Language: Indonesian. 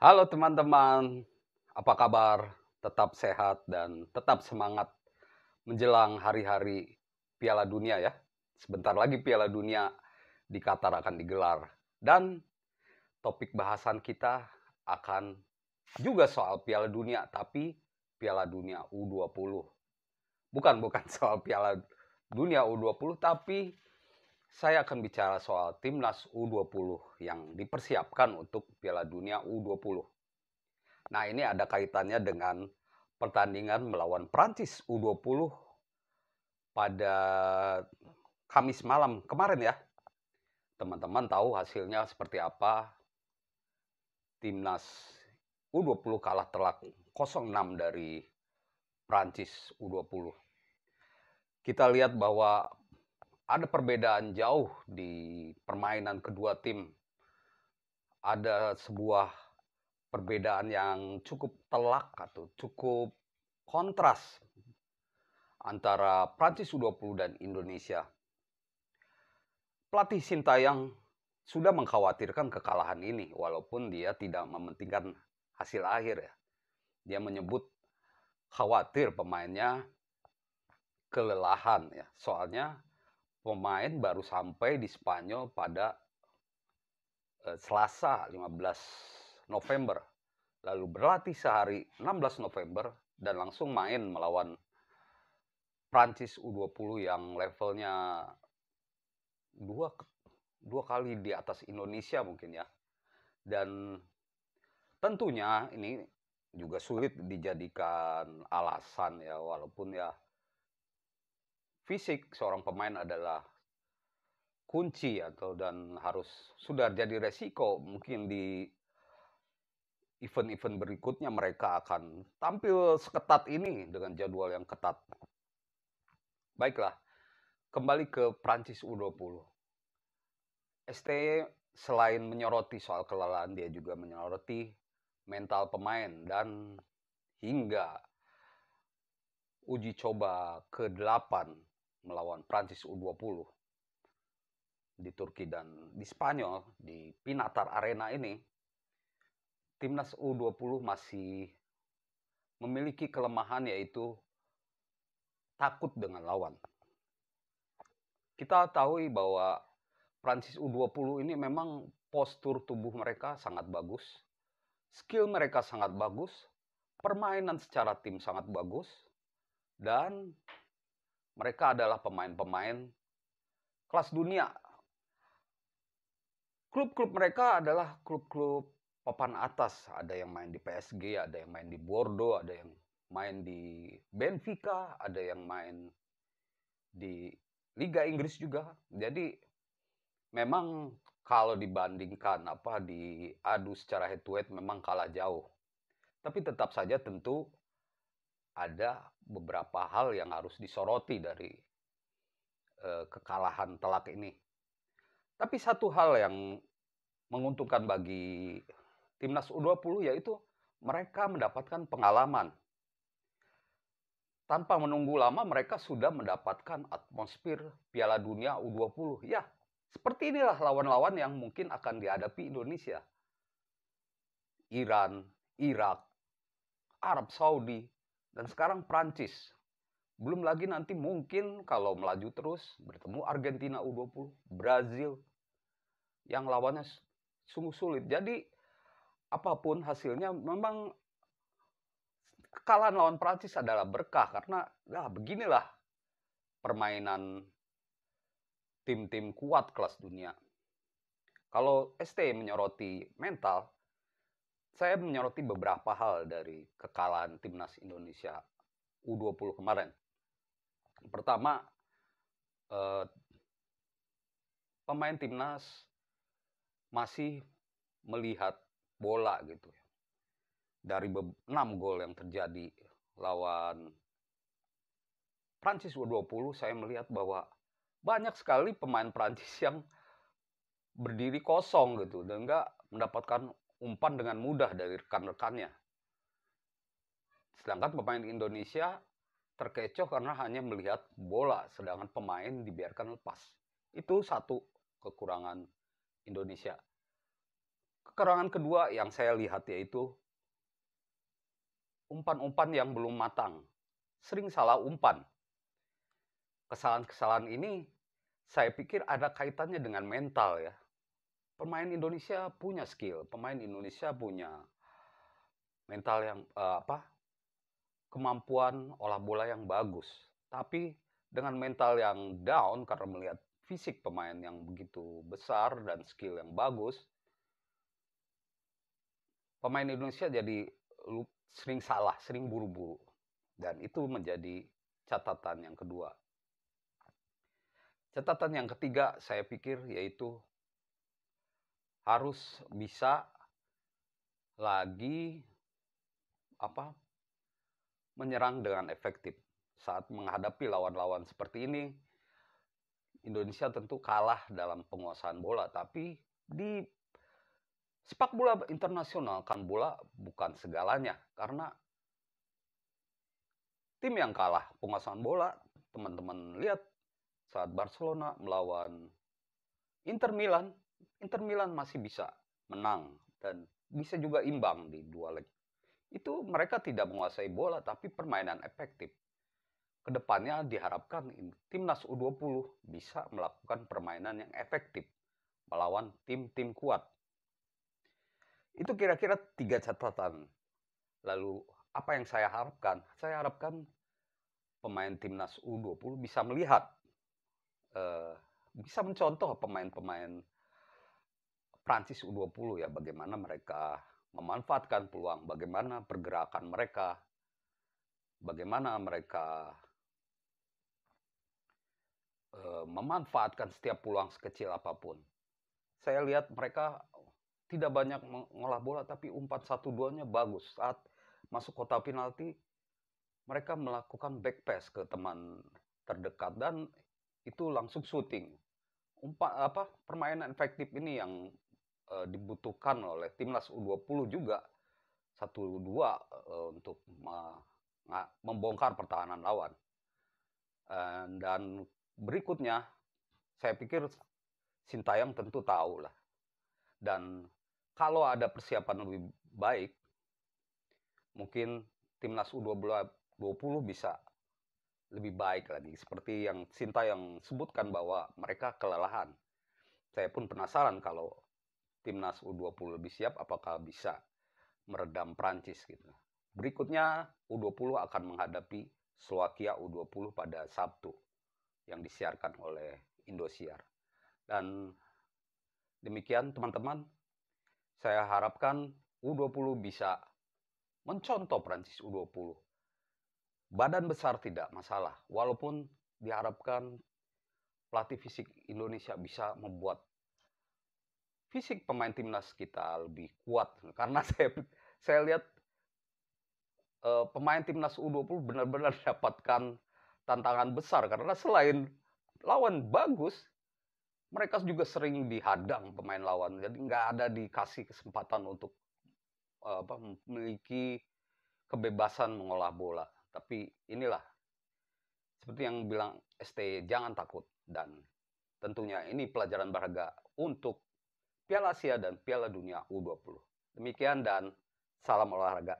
Halo teman-teman, apa kabar? Tetap sehat dan tetap semangat menjelang hari-hari Piala Dunia ya. Sebentar lagi Piala Dunia di Qatar akan digelar. Dan topik bahasan kita akan juga soal Piala Dunia, tapi Piala Dunia U20. Bukan soal Piala Dunia U20, tapi saya akan bicara soal timnas U20 yang dipersiapkan untuk Piala Dunia U20. Nah, ini ada kaitannya dengan pertandingan melawan Prancis U20 pada Kamis malam kemarin ya. Teman-teman tahu hasilnya seperti apa? Timnas U20 kalah telak 0-6 dari Prancis U20. Kita lihat bahwa ada perbedaan jauh di permainan kedua tim. Ada sebuah perbedaan yang cukup telak atau cukup kontras antara Prancis U20 dan Indonesia. Pelatih Sintayong sudah mengkhawatirkan kekalahan ini walaupun dia tidak mementingkan hasil akhir ya. Dia menyebut khawatir pemainnya kelelahan ya. Soalnya pemain baru sampai di Spanyol pada Selasa 15 November. Lalu berlatih sehari 16 November dan langsung main melawan Prancis U20 yang levelnya dua kali di atas Indonesia mungkin ya. Dan tentunya ini juga sulit dijadikan alasan ya, walaupun ya fisik seorang pemain adalah kunci atau dan harus sudah jadi resiko mungkin di event-event berikutnya mereka akan tampil seketat ini dengan jadwal yang ketat. Baiklah, kembali ke Prancis U20. STY selain menyoroti soal kelelahan, dia juga menyoroti mental pemain dan hingga uji coba ke-8 melawan Prancis U20 di Turki dan di Spanyol, di Pinatar Arena ini, timnas U20 masih memiliki kelemahan yaitu takut dengan lawan. Kita tahu bahwa Prancis U20 ini memang postur tubuh mereka sangat bagus, skill mereka sangat bagus, permainan secara tim sangat bagus, dan mereka adalah pemain-pemain kelas dunia. Klub-klub mereka adalah klub-klub papan atas. Ada yang main di PSG, ada yang main di Bordeaux, ada yang main di Benfica, ada yang main di Liga Inggris juga. Jadi memang kalau dibandingkan diadu secara head to head memang kalah jauh. Tapi tetap saja tentu ada beberapa hal yang harus disoroti dari kekalahan telak ini. Tapi satu hal yang menguntungkan bagi timnas U20 yaitu mereka mendapatkan pengalaman. Tanpa menunggu lama mereka sudah mendapatkan atmosfer Piala Dunia U20. Ya, seperti inilah lawan-lawan yang mungkin akan dihadapi Indonesia. Iran, Irak, Arab Saudi, dan sekarang Prancis. Belum lagi nanti mungkin kalau melaju terus bertemu Argentina U20, Brazil, yang lawannya sungguh sulit. Jadi apapun hasilnya memang kekalahan lawan Prancis adalah berkah karena beginilah permainan tim-tim kuat kelas dunia. Kalau ST menyoroti mental, saya menyoroti beberapa hal dari kekalahan timnas Indonesia U20 kemarin. Pertama, pemain timnas masih melihat bola gitu ya. Dari 6 gol yang terjadi lawan Prancis U20, saya melihat bahwa banyak sekali pemain Prancis yang berdiri kosong gitu dan nggak mendapatkan umpan dengan mudah dari rekan-rekannya. Sedangkan pemain Indonesia terkecoh karena hanya melihat bola, sedangkan pemain dibiarkan lepas. Itu satu kekurangan Indonesia. Kekurangan kedua yang saya lihat yaitu umpan-umpan yang belum matang. Sering salah umpan. Kesalahan-kesalahan ini saya pikir ada kaitannya dengan mental ya. Pemain Indonesia punya skill, pemain Indonesia punya mental yang kemampuan olah bola yang bagus. Tapi dengan mental yang down karena melihat fisik pemain yang begitu besar dan skill yang bagus, pemain Indonesia jadi sering salah, sering buru-buru. Dan itu menjadi catatan yang kedua. Catatan yang ketiga saya pikir yaitu harus bisa lagi menyerang dengan efektif. Saat menghadapi lawan-lawan seperti ini, Indonesia tentu kalah dalam penguasaan bola, tapi di sepak bola internasional kan bola bukan segalanya karena tim yang kalah penguasaan bola, teman-teman lihat saat Barcelona melawan Inter Milan, Inter Milan masih bisa menang dan bisa juga imbang di dua leg. Itu mereka tidak menguasai bola tapi permainan efektif. Kedepannya diharapkan timnas U20 bisa melakukan permainan yang efektif melawan tim-tim kuat. Itu kira-kira 3 catatan. Lalu apa yang saya harapkan? Saya harapkan pemain timnas U20 bisa melihat, bisa mencontoh pemain-pemain Prancis U20 ya, bagaimana mereka memanfaatkan peluang, bagaimana pergerakan mereka, bagaimana mereka memanfaatkan setiap peluang sekecil apapun. Saya lihat mereka tidak banyak mengolah bola, tapi umpan 1-2-nya bagus. Saat masuk kotak penalti, mereka melakukan back pass ke teman terdekat dan itu langsung shooting. Permainan efektif ini yang dibutuhkan oleh timnas U20 juga 1-2 untuk membongkar pertahanan lawan. Dan berikutnya, saya pikir Sintayong tentu tahu lah. Dan kalau ada persiapan lebih baik, mungkin timnas U20 bisa lebih baik lagi. Seperti yang Sintayong sebutkan bahwa mereka kelelahan. Saya pun penasaran kalau timnas U20 lebih siap, apakah bisa meredam Prancis gitu. Berikutnya U20 akan menghadapi Slovakia U20 pada Sabtu yang disiarkan oleh Indosiar. Dan demikian teman-teman, saya harapkan U20 bisa mencontoh Prancis U20. Badan besar tidak masalah, walaupun diharapkan pelatih fisik Indonesia bisa membuat fisik pemain timnas kita lebih kuat. Karena saya lihat pemain timnas U20 benar-benar dapatkan tantangan besar karena selain lawan bagus, mereka juga sering dihadang pemain lawan. Jadi nggak ada dikasih kesempatan untuk memiliki kebebasan mengolah bola. Tapi inilah, seperti yang bilang ST, jangan takut. Dan tentunya ini pelajaran berharga untuk Piala Asia dan Piala Dunia U20. Demikian dan salam olahraga.